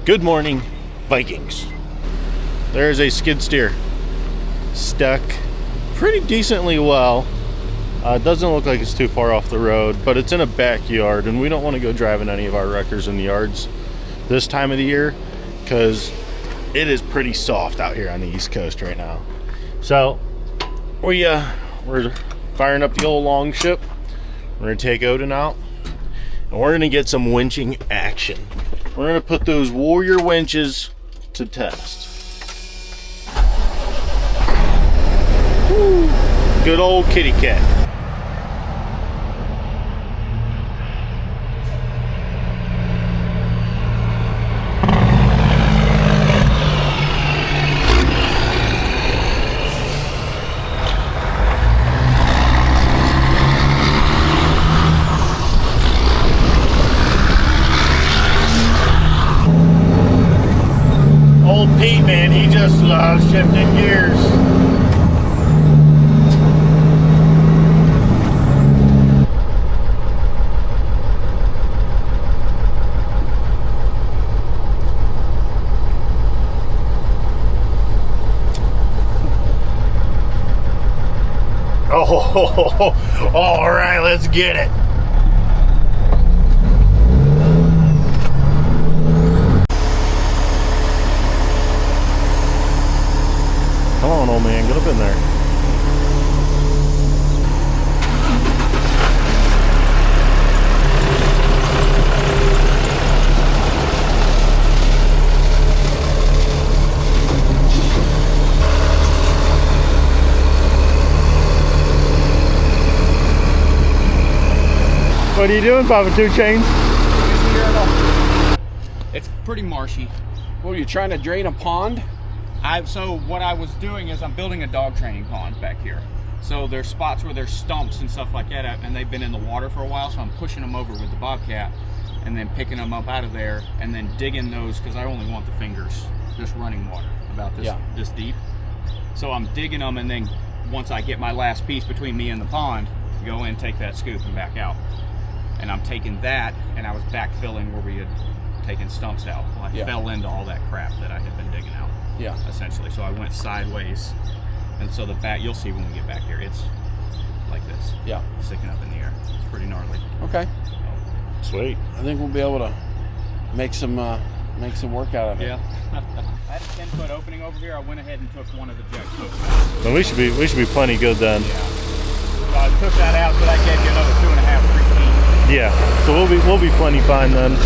Good morning, Vikings. There's a skid steer stuck pretty decently well. Doesn't look like it's too far off the road, but it's in a backyard, and we don't want to go driving any of our wreckers in the yards this time of the year because it is pretty soft out here on the East Coast right now. So we're firing up the old long ship. We're gonna take Odin out, and we're gonna get some winching action. We're gonna put those Warrior winches to test. Woo. Good old kitty cat. Old Pete, man, he just loves shifting gears. Oh, all right, let's get it. Come on, old man, get up in there. What are you doing, Papa Two Chains? It's pretty marshy. What, are you trying to drain a pond? So what I was doing is I'm building a dog training pond back here. So there's spots where there's stumps and stuff like that, and they've been in the water for a while, so I'm pushing them over with the bobcat and then picking them up out of there and then digging those, because I only want the fingers just running water about this deep. So I'm digging them, and then once I get my last piece between me and the pond, go in, take that scoop and back out. And I'm taking that, and I was backfilling where we had taken stumps out. Well, I fell into all that crap that I had been digging out. Yeah. Essentially. So I went sideways. And so the back, you'll see when we get back here, it's like this. Yeah. Sticking up in the air. It's pretty gnarly. Okay. Sweet. I think we'll be able to make some work out of it. Yeah. I had a 10-foot opening over here. I went ahead and took one of the jet hooks out. Then we should be plenty good then. Yeah. So I took that out, so that gave you another 2.5, 3 feet. Yeah. So we'll be plenty fine then.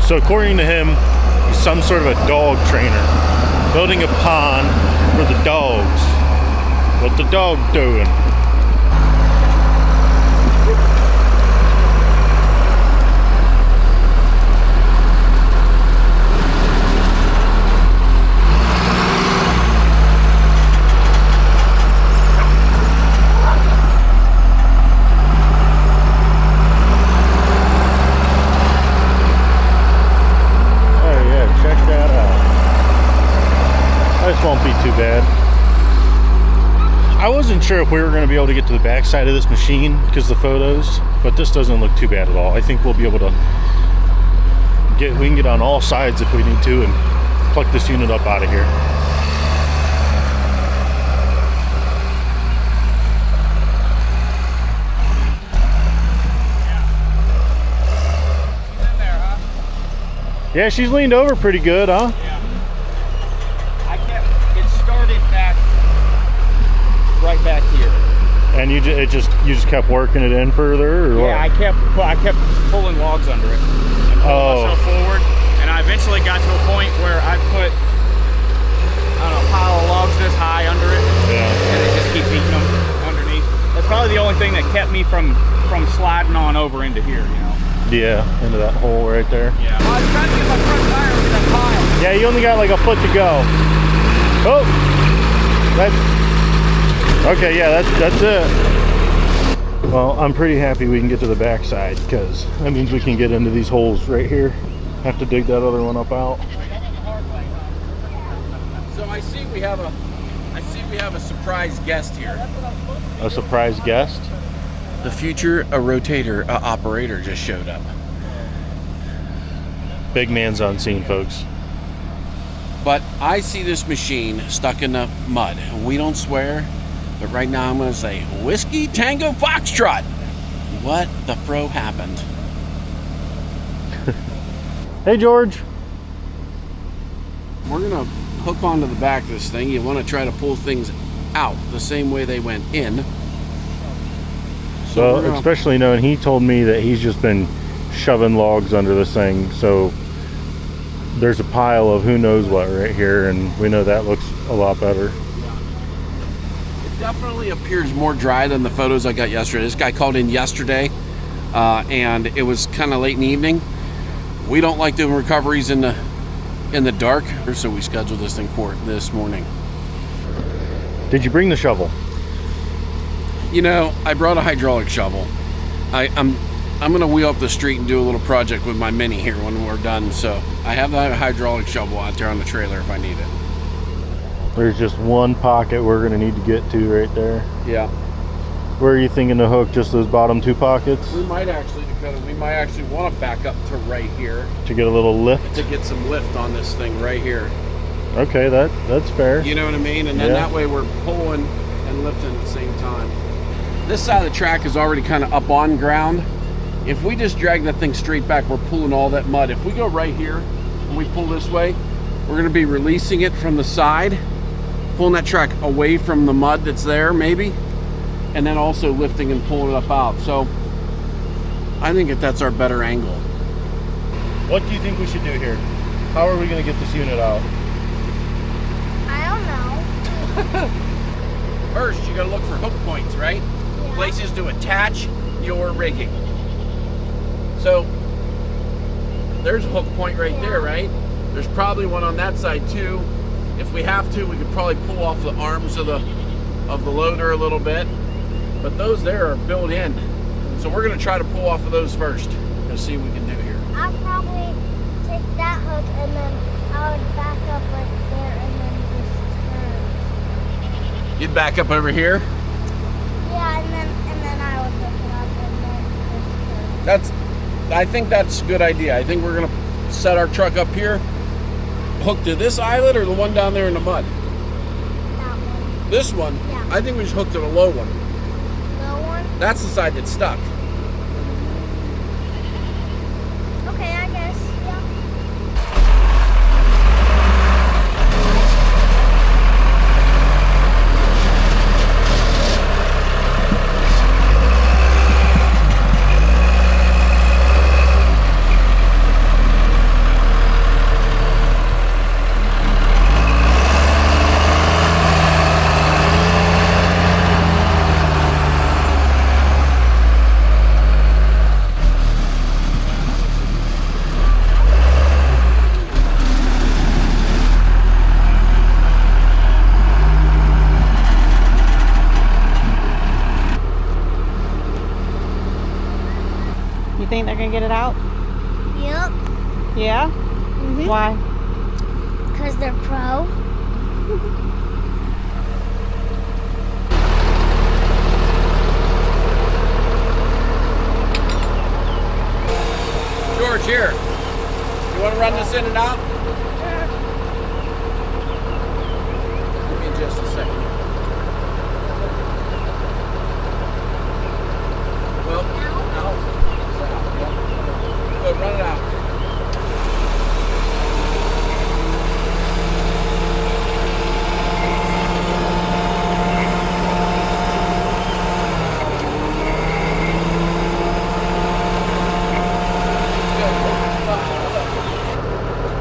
So according to him, he's some sort of a dog trainer, building a pond for the dogs. What the dog doing? Won't be too bad. I wasn't sure if we were going to be able to get to the back side of this machine because of the photos, but this doesn't look too bad at all. I think we'll be able to we can get on all sides if we need to and pluck this unit up out of here. She's in there, huh? Yeah, she's leaned over pretty good, huh? Yeah. Right back here. And you just kept working it in further, or yeah, what? I kept pulling logs under it and pulling myself forward, and I eventually got to a point where I put a pile of logs this high under it, and it just keeps eating them underneath. That's probably the only thing that kept me from sliding on over into here, you know. Yeah, into that hole right there. Yeah. I was trying to get my front tire over that pile. Yeah, you only got like a foot to go. Oh, okay. Yeah, that's it. Well, I'm pretty happy we can get to the backside because that means we can get into these holes right here. Have to dig that other one up out. So I see we have a surprise guest here. A surprise guest. The future rotator operator just showed up. Big man's on scene, folks. But I see this machine stuck in the mud. We don't swear, but right now I'm going to say Whiskey Tango Foxtrot. What the fro happened? Hey, George. We're going to hook onto the back of this thing. You want to try to pull things out the same way they went in. So especially knowing he told me that he's just been shoving logs under this thing, so there's a pile of who knows what right here, and we know that looks a lot better. It definitely appears more dry than the photos I got yesterday. This guy called in yesterday, and it was kind of late in the evening. We don't like doing recoveries in the dark, so we scheduled this thing for this morning. Did you bring the shovel? You know, I brought a hydraulic shovel. I'm gonna wheel up the street and do a little project with my Mini here when we're done. So I have that hydraulic shovel out there on the trailer if I need it. There's just one pocket we're gonna need to get to right there. Yeah. Where are you thinking to hook? Just those bottom two pockets? We might actually, Dakota, want to back up to right here To get a little lift? to get some lift on this thing right here. Okay, that's fair. You know what I mean? And then that way we're pulling and lifting at the same time. This side of the track is already kind of up on ground. If we just drag that thing straight back, we're pulling all that mud. If we go right here and we pull this way, we're going to be releasing it from the side, pulling that track away from the mud that's there maybe, and then also lifting and pulling it up out. So I think that's our better angle. What do you think we should do here? How are we going to get this unit out? I don't know. First, you got to look for hook points, right? Yeah. Places to attach your rigging. So there's a hook point right there, right? There's probably one on that side too. If we have to, we could probably pull off the arms of the loader a little bit. But those there are built in. So we're going to try to pull off of those first and see what we can do here. I'll probably take that hook and then I would back up right there and then just turn. You'd back up over here. Yeah, and then I would hook it up and then just turn. I think that's a good idea. I think we're going to set our truck up here, hook to this eyelet or the one down there in the mud. That one. This one, Yeah. I think we just hooked to the low one. Low one? That's the side that's stuck. Okay, I guess. Yeah. You think they're gonna get it out? Yep. Yeah? Mm-hmm. Why? Because they're pro. George, here. You want to run this in and out? Give me just a second. Well, out. Good, run it out.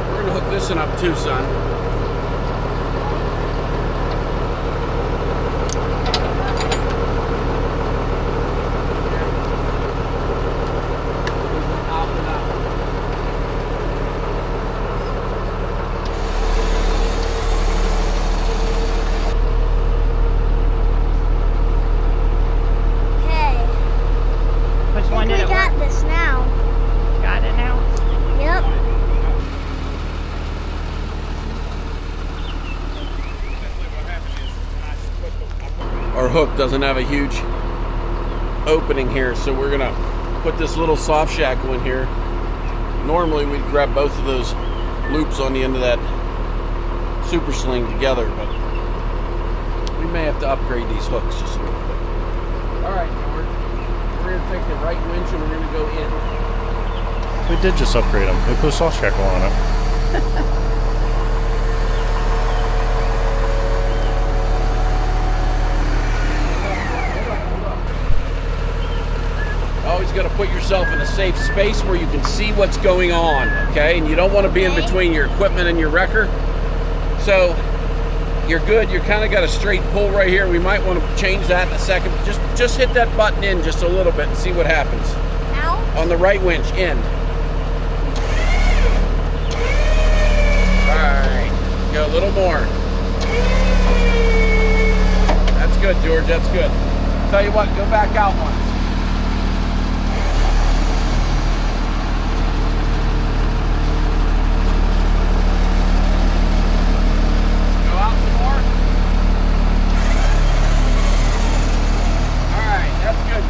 We're gonna hook this one up too, son. Out. hook doesn't have a huge opening here, so we're gonna put this little soft shackle in here. Normally we'd grab both of those loops on the end of that super sling together, but we may have to upgrade these hooks just a little bit. All right, George, we're gonna take the right winch and we're gonna go in. We did just upgrade them. We put a soft shackle on it. Always got to put yourself in a safe space where you can see what's going on, okay? And you don't want to be in between your equipment and your wrecker. So you're good. You kind of got a straight pull right here. We might want to change that in a second. Just hit that button in just a little bit and see what happens. Out. On the right winch, in. All right, go a little more. That's good, George, that's good. Tell you what, go back out once.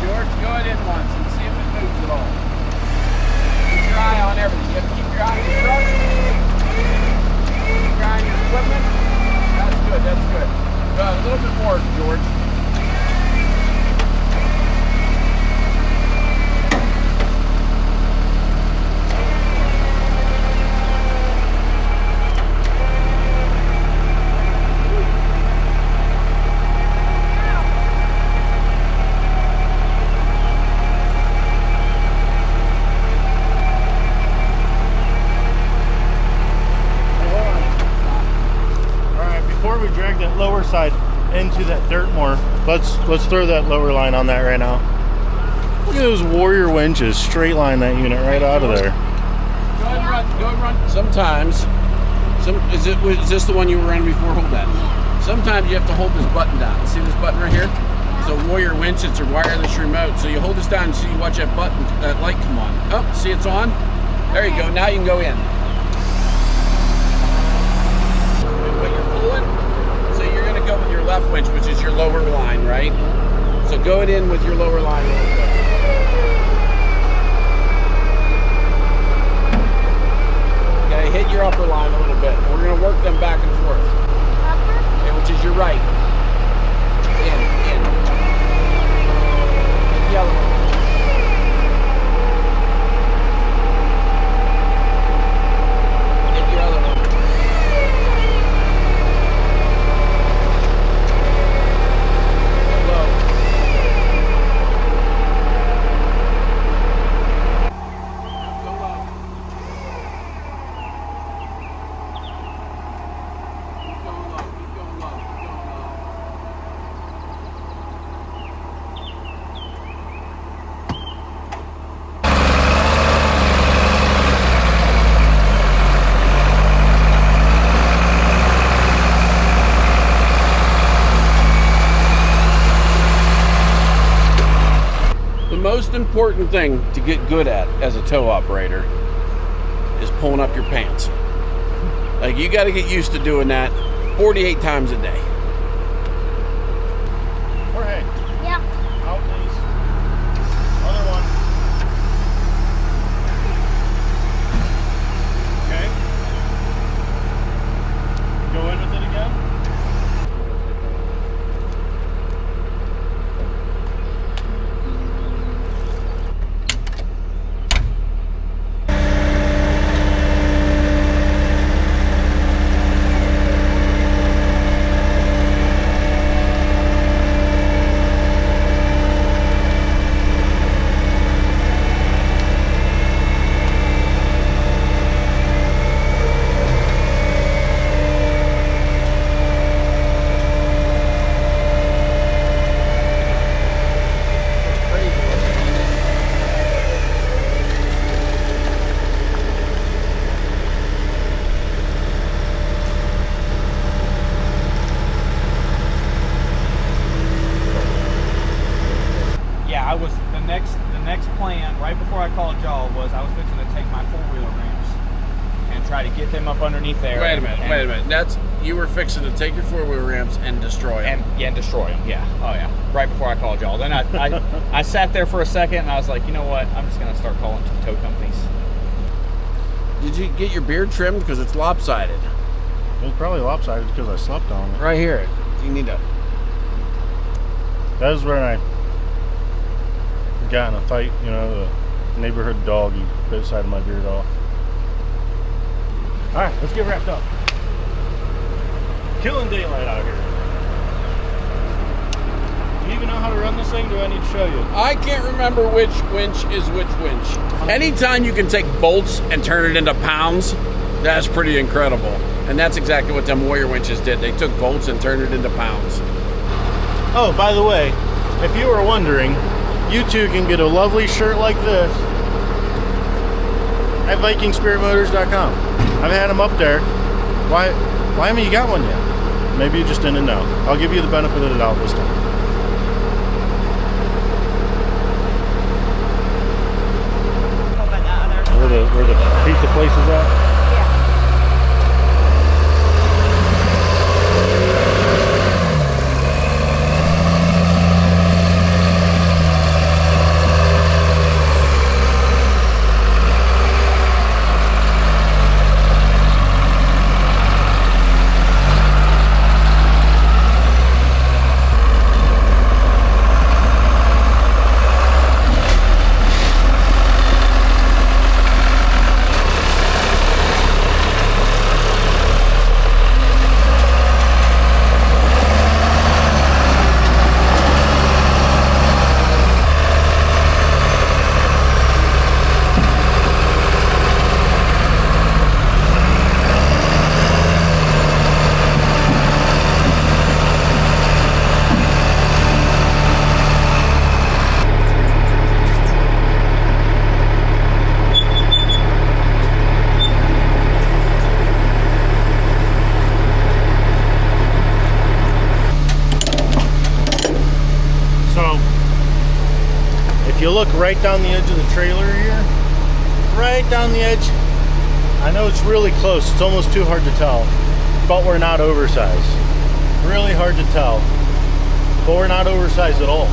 George, go it in once and see if it moves at all. Keep your eye on everything. You have to keep your eye on your truck. Keep your eye on your equipment. That's good, that's good. Go a little bit more, George. Side into that dirt more. Let's throw that lower line on that right now. Look at those warrior winches, straight line that unit right out of there. Go ahead and run. Go ahead and run. Sometimes, is this the one you were running before? Hold that. Sometimes you have to hold this button down. See this button right here? It's a warrior winch. It's a wireless remote. So you hold this down and see, you watch that button, that light come on. Oh, see it's on? There you go. Now you can go in. But you're pulling. Go with your left winch, which is your lower line, right? So go it in with your lower line a little bit. Okay, hit your upper line a little bit. We're going to work them back and forth. Okay, which is your right. In. Hit the other one. Hit your other one. The most important thing to get good at as a tow operator is pulling up your pants. Like, you got to get used to doing that 48 times a day. Jorge. Yeah. Out, please. Other one. Okay. Go in with it again. try to get them up underneath there. Wait a minute. That's you were fixing to take your 4-wheel ramps and destroy them. And destroy them. Yeah. Oh yeah. Right before I called y'all. Then I sat there for a second and I was like, you know what? I'm just gonna start calling tow companies. Did you get your beard trimmed because it's lopsided? It was probably lopsided because I slept on it. Right here. You need to. That was when I got in a fight, you know, the neighborhood dog, he bit the side of my beard off. All right, let's get wrapped up. Killing daylight out here. Do you even know how to run this thing? Do I need to show you? I can't remember which winch is which winch. Anytime you can take bolts and turn it into pounds, that's pretty incredible. And that's exactly what them Warrior winches did. They took bolts and turned it into pounds. Oh, by the way, if you were wondering, you too can get a lovely shirt like this at VikingSpiritMotors.com. I've had them up there. Why haven't you got one yet? Maybe you just didn't know. I'll give you the benefit of the doubt this time. Where the pizza place is at? You look right down the edge of the trailer here, right down the edge. I know it's really close, it's almost too hard to tell, but we're not oversized. Really hard to tell, but we're not oversized at all.